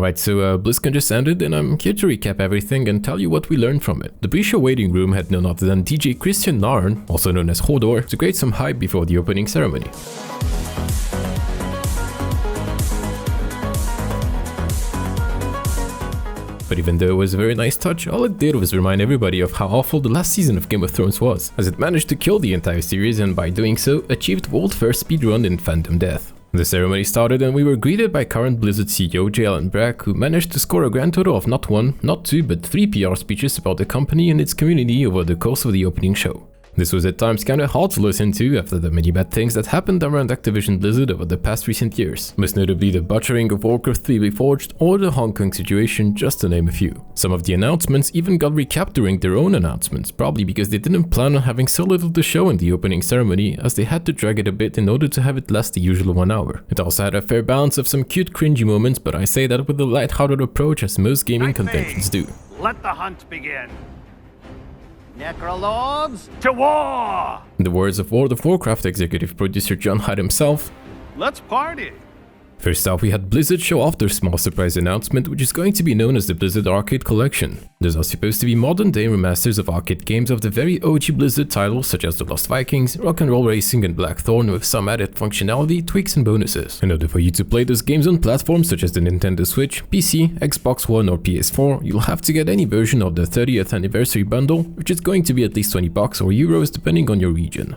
Alright, so BlizzCon just ended and I'm here to recap everything and tell you what we learned from it. The pre-show waiting room had none other than DJ Christian Narn, also known as Hodor, to create some hype before the opening ceremony. But even though it was a very nice touch, all it did was remind everybody of how awful the last season of Game of Thrones was, as it managed to kill the entire series and by doing so, achieved world first speedrun in fandom death. The ceremony started and we were greeted by current Blizzard CEO J. Allen Brack, who managed to score a grand total of not one, not two, but 3 PR speeches about the company and its community over the course of the opening show. This was at times kinda hard to listen to after the many bad things that happened around Activision Blizzard over the past recent years, most notably the butchering of Warcraft 3 Reforged or the Hong Kong situation, just to name a few. Some of the announcements even got recapped during their own announcements, probably because they didn't plan on having so little to show in the opening ceremony, as they had to drag it a bit in order to have it last the usual 1 hour. It also had a fair balance of some cute cringy moments, but I say that with a light-hearted approach as most gaming conventions do. Let the hunt begin. Necrolords, to war! In the words of World of Warcraft executive producer John Hyde himself, let's party! First up, we had Blizzard show off their small surprise announcement, which is going to be known as the Blizzard Arcade Collection. These are supposed to be modern-day remasters of arcade games of the very OG Blizzard titles such as The Lost Vikings, Rock'n'Roll Racing and Blackthorn, with some added functionality, tweaks and bonuses. In order for you to play those games on platforms such as the Nintendo Switch, PC, Xbox One or PS4, you'll have to get any version of the 30th anniversary bundle, which is going to be at least $20 or euros depending on your region.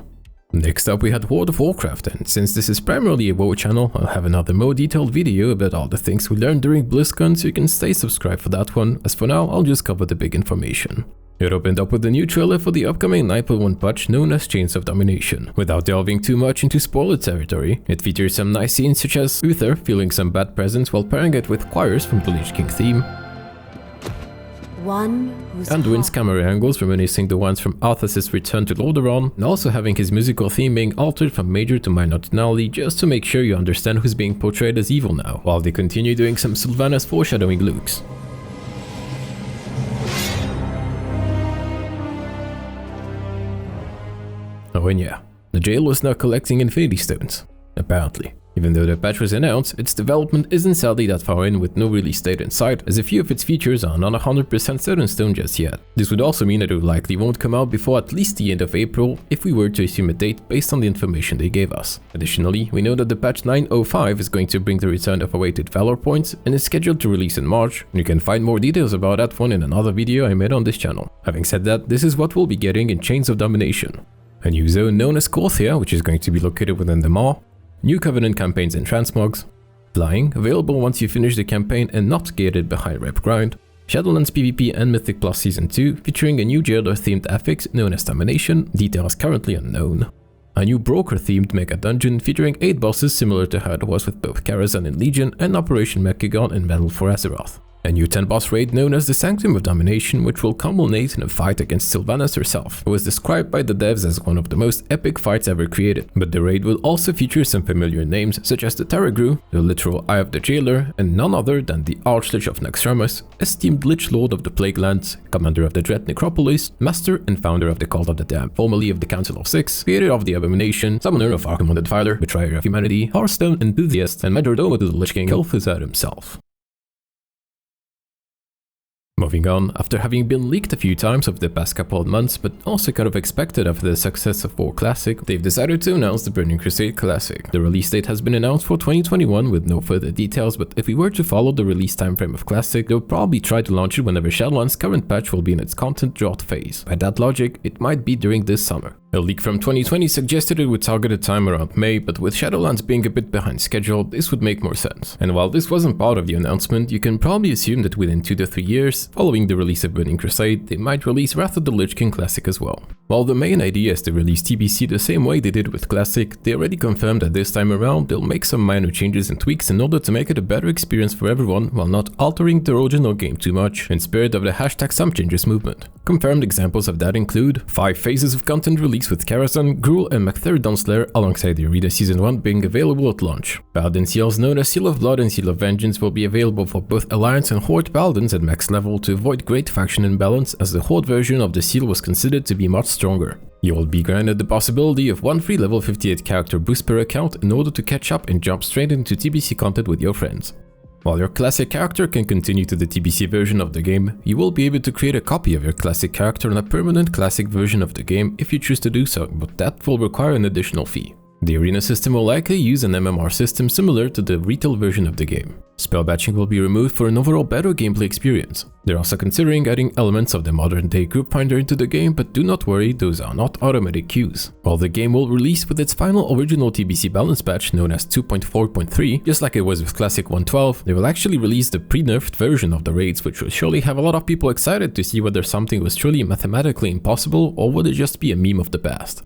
Next up we had World of Warcraft, and since this is primarily a WoW channel, I'll have another more detailed video about all the things we learned during BlizzCon, so you can stay subscribed for that one, as for now I'll just cover the big information. It opened up with a new trailer for the upcoming 9.1 patch known as Chains of Domination. Without delving too much into spoiler territory, it features some nice scenes such as Uther feeling some bad presence while pairing it with choirs from the Lich King theme, Anduin's camera angles reminiscing the ones from Arthas' return to Lordaeron, and also having his musical theme being altered from major to minor tonality just to make sure you understand who's being portrayed as evil now, while they continue doing some Sylvanas foreshadowing looks. Oh and yeah, the jail was now collecting Infinity Stones, apparently. Even though the patch was announced, its development isn't sadly that far in with no release date in sight, as a few of its features are not 100% set in stone just yet. This would also mean that it likely won't come out before at least the end of April, if we were to assume a date based on the information they gave us. Additionally, we know that the patch 9.05 is going to bring the return of awaited Valor points and is scheduled to release in March, and you can find more details about that one in another video I made on this channel. Having said that, this is what we'll be getting in Chains of Domination. A new zone known as Korthia, which is going to be located within the Maw, new Covenant campaigns and transmogs, flying, available once you finish the campaign and not gated behind rep grind, Shadowlands PvP and Mythic Plus Season 2, featuring a new jailer themed affix known as Domination, details currently unknown, a new broker themed mega dungeon featuring 8 bosses similar to how it was with both Karazhan in Legion and Operation Mechagon in Battle for Azeroth. A new 10 boss raid known as the Sanctum of Domination, which will culminate in a fight against Sylvanas herself. It was described by the devs as one of the most epic fights ever created, but the raid will also feature some familiar names such as the Taragru, the literal Eye of the Jailer, and none other than the Archlich of Naxxramas, esteemed Lich Lord of the Plaguelands, commander of the Dread Necropolis, master and founder of the Cult of the Damned, formerly of the Council of Six, creator of the Abomination, summoner of Arkham the Defiler, betrayer of humanity, Hearthstone enthusiast, and majordomo to the Lich King Kel'Thuzad himself. Moving on, after having been leaked a few times over the past couple of months, but also kind of expected after the success of WoW Classic, they've decided to announce the Burning Crusade Classic. The release date has been announced for 2021 with no further details, but if we were to follow the release timeframe of Classic, they'll probably try to launch it whenever Shadowlands' current patch will be in its content drought phase. By that logic, it might be during this summer. A leak from 2020 suggested it would target a time around May, but with Shadowlands being a bit behind schedule, this would make more sense. And while this wasn't part of the announcement, you can probably assume that within 2 to 3 years, following the release of Burning Crusade, they might release Wrath of the Lich King Classic as well. While the main idea is to release TBC the same way they did with Classic, they already confirmed that this time around they'll make some minor changes and tweaks in order to make it a better experience for everyone while not altering the original game too much, in spirit of the #SomeChanges movement. Confirmed examples of that include 5 phases of content released with Karazhan, Gruul and Magtheridon Dawnslayer alongside the Arena Season 1 being available at launch. Paladin seals known as Seal of Blood and Seal of Vengeance will be available for both Alliance and Horde Paladins at max level to avoid great faction imbalance, as the Horde version of the seal was considered to be much stronger. You will be granted the possibility of 1 free level 58 character boost per account in order to catch up and jump straight into TBC content with your friends. While your classic character can continue to the TBC version of the game, you will be able to create a copy of your classic character on a permanent classic version of the game if you choose to do so, but that will require an additional fee. The arena system will likely use an MMR system similar to the retail version of the game. Spell batching will be removed for an overall better gameplay experience. They're also considering adding elements of the modern day group finder into the game, but do not worry, those are not automatic queues. While the game will release with its final original TBC balance patch known as 2.4.3, just like it was with Classic 1.12, they will actually release the pre-nerfed version of the raids, which will surely have a lot of people excited to see whether something was truly mathematically impossible or would it just be a meme of the past.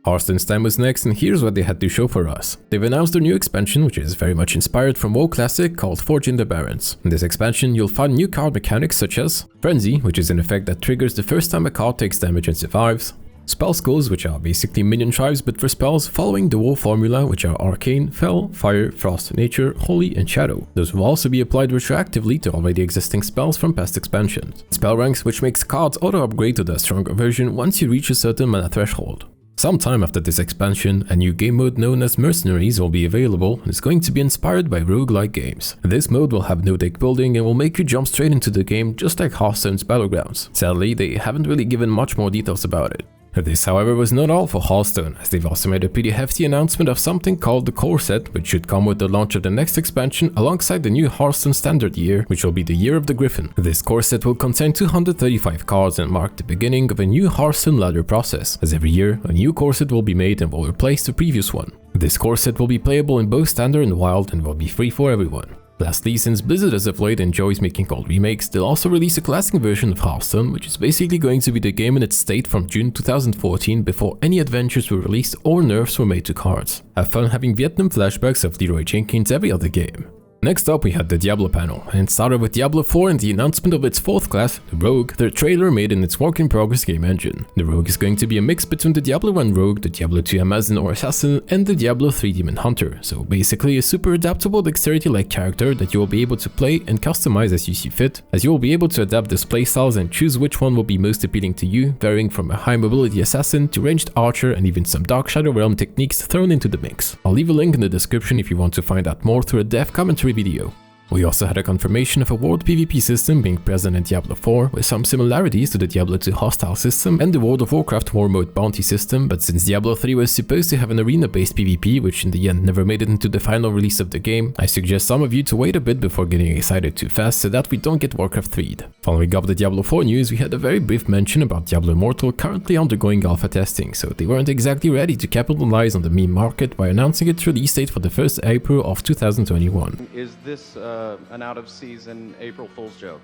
Hearthstone's time was next, and here's what they had to show for us. They've announced their new expansion, which is very much inspired from WoW Classic, called Forging the Barons. In this expansion, you'll find new card mechanics such as Frenzy, which is an effect that triggers the first time a card takes damage and survives, Spell Skulls, which are basically minion tribes but for spells, following the WoW formula, which are Arcane, Fell, Fire, Frost, Nature, Holy, and Shadow. Those will also be applied retroactively to already existing spells from past expansions. Spell Ranks, which makes cards auto-upgrade to the stronger version once you reach a certain mana threshold. Sometime after this expansion, a new game mode known as Mercenaries will be available and is going to be inspired by roguelike games. This mode will have no deck building and will make you jump straight into the game just like Hearthstone's Battlegrounds. Sadly, they haven't really given much more details about it. This, however, was not all for Hearthstone, as they've also made a pretty hefty announcement of something called the Core Set, which should come with the launch of the next expansion alongside the new Hearthstone Standard Year, which will be the Year of the Griffin. This Core Set will contain 235 cards and mark the beginning of a new Hearthstone ladder process, as every year a new Core Set will be made and will replace the previous one. This Core Set will be playable in both Standard and Wild and will be free for everyone. Lastly, since Blizzard as of late enjoys making cold remakes, they'll also release a classic version of Hearthstone, which is basically going to be the game in its state from June 2014 before any adventures were released or nerfs were made to cards. Have fun having Vietnam flashbacks of Leroy Jenkins every other game. Next up we had the Diablo panel, and it started with Diablo 4 and the announcement of its fourth class, the Rogue, their trailer made in its work-in-progress game engine. The Rogue is going to be a mix between the Diablo 1 Rogue, the Diablo 2 Amazon or Assassin, and the Diablo 3 Demon Hunter, so basically a super adaptable dexterity-like character that you will be able to play and customize as you see fit, as you will be able to adapt those playstyles and choose which one will be most appealing to you, varying from a high mobility assassin to ranged archer and even some Dark Shadow Realm techniques thrown into the mix. I'll leave a link in the description if you want to find out more through a dev commentary video. We also had a confirmation of a world PvP system being present in Diablo 4, with some similarities to the Diablo 2 hostile system and the World of Warcraft War Mode bounty system, but since Diablo 3 was supposed to have an arena-based PvP, which in the end never made it into the final release of the game, I suggest some of you to wait a bit before getting excited too fast so that we don't get Warcraft 3'd. Following up the Diablo 4 news, we had a very brief mention about Diablo Immortal currently undergoing alpha testing, so they weren't exactly ready to capitalize on the meme market by announcing its release date for the 1st April of 2021. Is this an out-of-season April Fool's joke?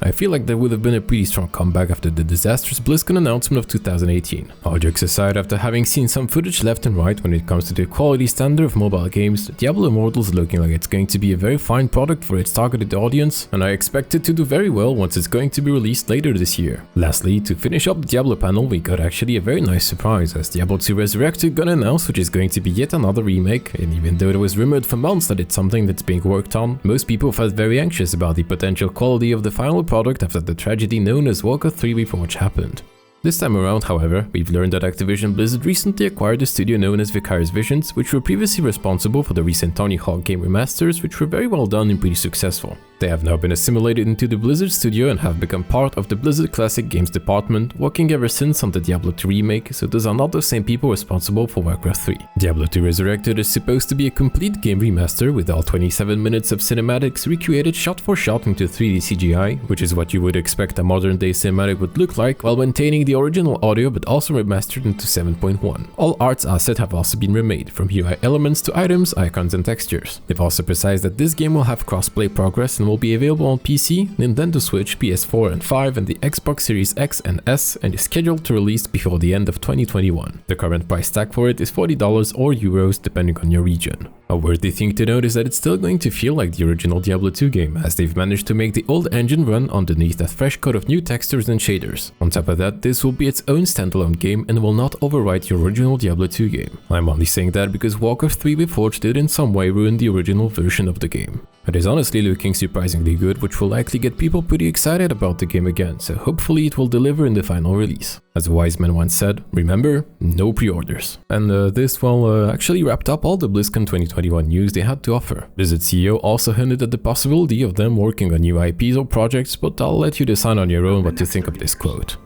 I feel like there would have been a pretty strong comeback after the disastrous Blizzcon announcement of 2018. All jokes aside, after having seen some footage left and right when it comes to the quality standard of mobile games, Diablo Immortal is looking like it's going to be a very fine product for its targeted audience, and I expect it to do very well once it's going to be released later this year. Lastly, to finish up the Diablo panel, we got actually a very nice surprise as Diablo 2 Resurrected got announced, which is going to be yet another remake, and even though it was rumored for months that it's something that's being worked on, most people felt very anxious about the potential quality of the final product after the tragedy known as Warcraft 3 Reforged happened. This time around, however, we've learned that Activision Blizzard recently acquired a studio known as Vicarious Visions, which were previously responsible for the recent Tony Hawk game remasters, which were very well done and pretty successful. They have now been assimilated into the Blizzard studio and have become part of the Blizzard Classic Games department, working ever since on the Diablo 2 remake, so those are not the same people responsible for Warcraft 3. Diablo 2 Resurrected is supposed to be a complete game remaster with all 27 minutes of cinematics recreated shot for shot into 3D CGI, which is what you would expect a modern day cinematic would look like, while maintaining the original audio but also remastered into 7.1. All arts assets have also been remade, from UI elements to items, icons and textures. They've also precised that this game will have cross-play progress and will be available on PC, Nintendo Switch, PS4 and 5 and the Xbox Series X and S, and is scheduled to release before the end of 2021. The current price tag for it is $40 or euros depending on your region. A worthy thing to note is that it's still going to feel like the original Diablo 2 game, as they've managed to make the old engine run underneath a fresh coat of new textures and shaders. On top of that, this will be its own standalone game and will not overwrite the original Diablo 2 game. I'm only saying that because Warcraft 3 Reforged did in some way ruin the original version of the game. It is honestly looking surprisingly good, which will likely get people pretty excited about the game again, so hopefully it will deliver in the final release. As a wise man once said, remember, no pre-orders. And this actually wrapped up all the BlizzCon 2021 2021 news they had to offer. Blizzard CEO also hinted at the possibility of them working on new IPs or projects, but I'll let you decide on your own what to think of this quote.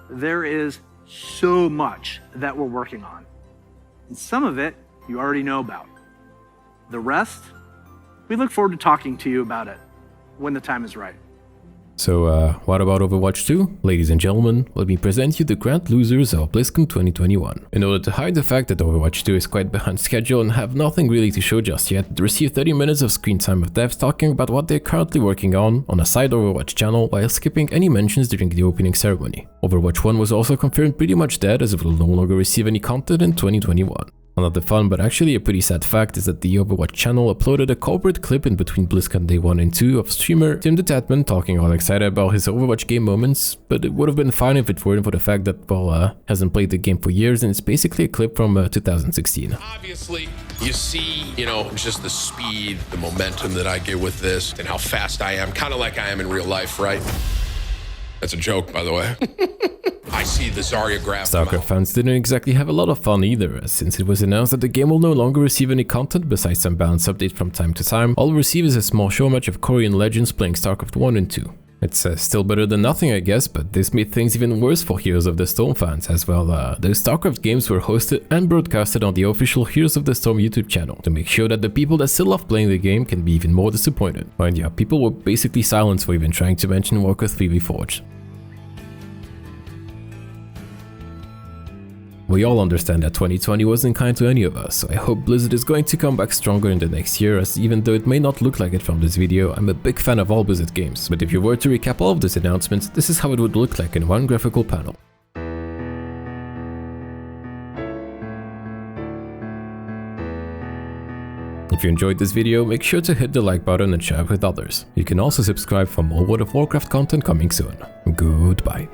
There is so much that we're working on, and some of it you already know about. The rest, we look forward to talking to you about it when the time is right. So, what about Overwatch 2? Ladies and gentlemen, let me present you the grand losers of BlizzCon 2021. In order to hide the fact that Overwatch 2 is quite behind schedule and have nothing really to show just yet, it received 30 minutes of screen time of devs talking about what they're currently working on a side Overwatch channel while skipping any mentions during the opening ceremony. Overwatch 1 was also confirmed pretty much dead, as it will no longer receive any content in 2021. Another fun but actually a pretty sad fact is that the Overwatch channel uploaded a corporate clip in between BlizzCon Day 1 and 2 of streamer Tim the Tatman talking all excited about his Overwatch game moments, but it would have been fine if it weren't for the fact that, well, hasn't played the game for years and it's basically a clip from 2016. Obviously, you see, just the speed, the momentum that I get with this and how fast I am, kind of like I am in real life, right? That's a joke, by the way. I see the Zarya graph. StarCraft fans didn't exactly have a lot of fun either, since it was announced that the game will no longer receive any content besides some balance updates from time to time. All we'll receive is a small show match of Korean legends playing StarCraft 1 and 2. It's still better than nothing, I guess, but this made things even worse for Heroes of the Storm fans as well. Those StarCraft games were hosted and broadcasted on the official Heroes of the Storm YouTube channel to make sure that the people that still love playing the game can be even more disappointed. And yeah, people were basically silenced for even trying to mention Warcraft 3 Reforged. We all understand that 2020 wasn't kind to any of us, so I hope Blizzard is going to come back stronger in the next year, as even though it may not look like it from this video, I'm a big fan of all Blizzard games. But if you were to recap all of these announcements, this is how it would look like in one graphical panel. If you enjoyed this video, make sure to hit the like button and share it with others. You can also subscribe for more World of Warcraft content coming soon. Goodbye.